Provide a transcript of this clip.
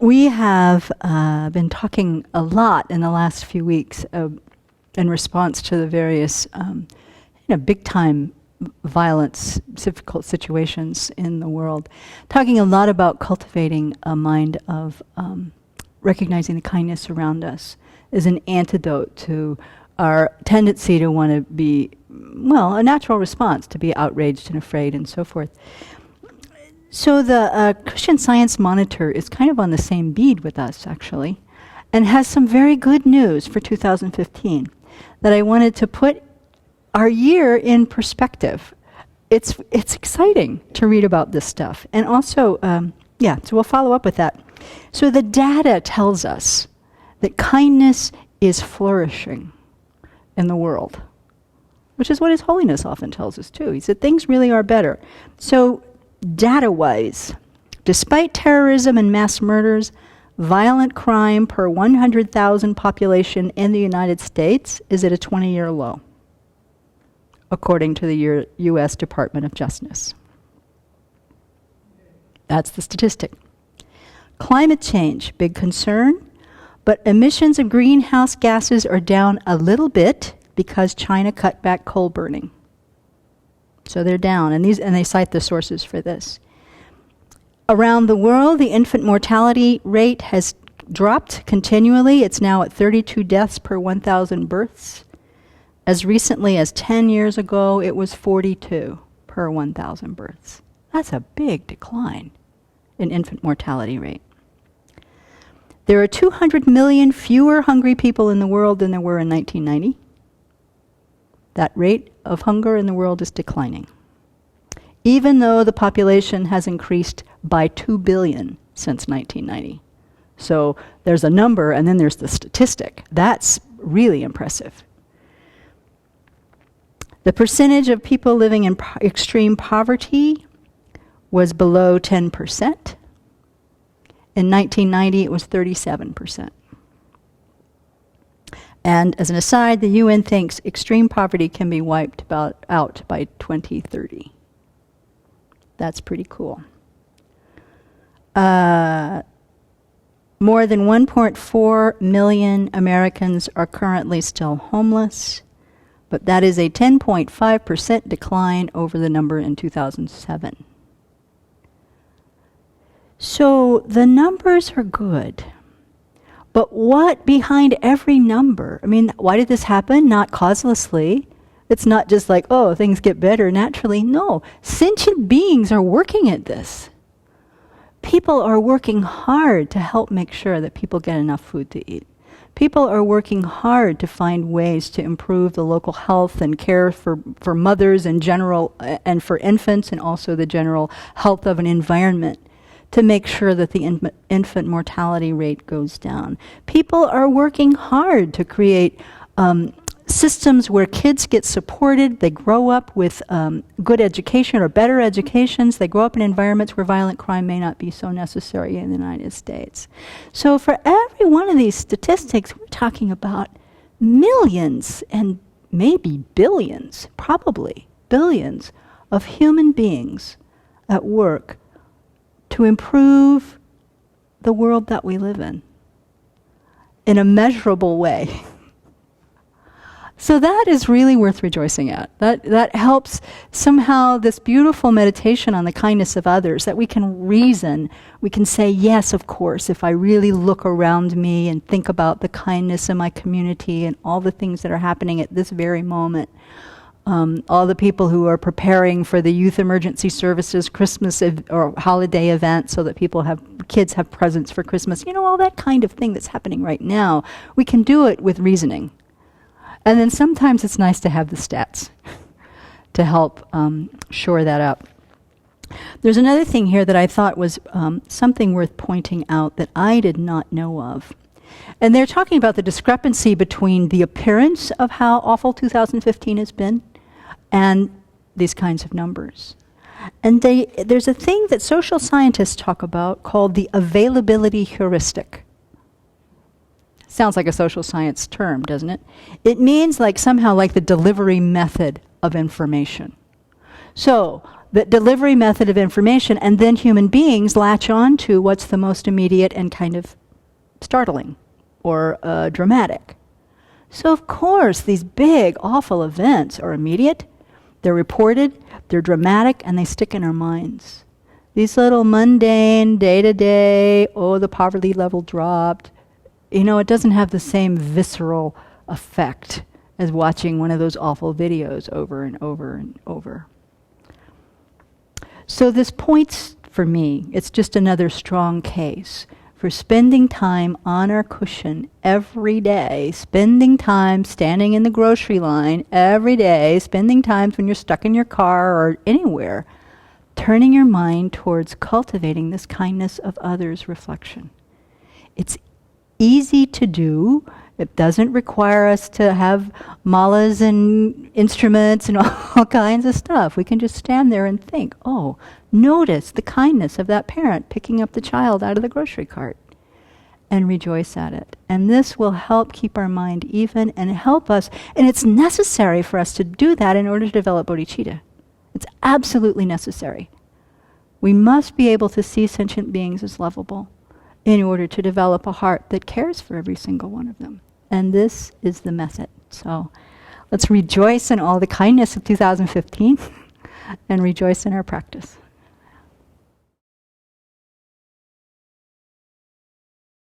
We have been talking a lot in the last few weeks in response to the various big-time violence, difficult situations in the world, talking a lot about cultivating a mind of recognizing the kindness around us as an antidote to our tendency to want to be, well, a natural response to be outraged and afraid and so forth. So the Christian Science Monitor is kind of on the same beat with us, actually, and has some very good news for 2015 that I wanted to put our year in perspective. It's exciting to read about this stuff. And also, so we'll follow up with that. So the data tells us that kindness is flourishing in the world, which is what His Holiness often tells us too. He said things really are better. So data-wise, despite terrorism and mass murders, violent crime per 100,000 population in the United States is at a 20-year low, according to the U.S. Department of Justice. That's the statistic. Climate change, big concern, but emissions of greenhouse gases are down a little bit because China cut back coal burning. So they're down, and they cite the sources for this. Around the world, the infant mortality rate has dropped continually. It's now at 32 deaths per 1,000 births. As recently as 10 years ago, it was 42 per 1,000 births. That's a big decline in infant mortality rate. There are 200 million fewer hungry people in the world than there were in 1990. That rate of hunger in the world is declining, even though the population has increased by 2 billion since 1990. So there's a number, and then there's the statistic. That's really impressive. The percentage of people living in extreme poverty was below 10%. In 1990, it was 37%. And as an aside, the UN thinks extreme poverty can be wiped out by 2030. That's pretty cool. More than 1.4 million Americans are currently still homeless, but that is a 10.5% decline over the number in 2007. So the numbers are good. But what behind every number? I mean, why did this happen? Not causelessly. It's not just like, oh, things get better naturally. No, sentient beings are working at this. People are working hard to help make sure that people get enough food to eat. People are working hard to find ways to improve the local health and care for mothers in general, and for infants, and also the general health of an environment, to make sure that the infant mortality rate goes down. People are working hard to create systems where kids get supported, they grow up with good education or better educations, they grow up in environments where violent crime may not be so necessary in the United States. So for every one of these statistics, we're talking about millions and maybe billions, probably billions of human beings at work to improve the world that we live in a measurable way. So that is really worth rejoicing at. That helps somehow this beautiful meditation on the kindness of others, that we can reason, we can say, yes, of course, if I really look around me and think about the kindness in my community and all the things that are happening at this very moment, all the people who are preparing for the youth emergency services Christmas or holiday event so that kids have presents for Christmas, all that kind of thing that's happening right now, we can do it with reasoning. And then sometimes it's nice to have the stats to help shore that up. There's another thing here that I thought was something worth pointing out that I did not know of. And they're talking about the discrepancy between the appearance of how awful 2015 has been and these kinds of numbers. And there's a thing that social scientists talk about called the availability heuristic. Sounds like a social science term, doesn't it? It means somehow like the delivery method of information. So, the delivery method of information, and then human beings latch on to what's the most immediate and kind of startling or dramatic. So of course, these big, awful events are immediate, they're reported, they're dramatic, and they stick in our minds. These little mundane, day-to-day, oh, the poverty level dropped, it doesn't have the same visceral effect as watching one of those awful videos over and over and over. So this points, for me, it's just another strong case for spending time on our cushion every day, spending time standing in the grocery line every day, spending times when you're stuck in your car or anywhere, turning your mind towards cultivating this kindness of others reflection. It's easy to do. It doesn't require us to have malas and instruments and all kinds of stuff. We can just stand there and think, oh, notice the kindness of that parent picking up the child out of the grocery cart, and rejoice at it. And this will help keep our mind even and help us. And it's necessary for us to do that in order to develop bodhicitta. It's absolutely necessary. We must be able to see sentient beings as lovable in order to develop a heart that cares for every single one of them. And this is the method. So let's rejoice in all the kindness of 2015 and rejoice in our practice.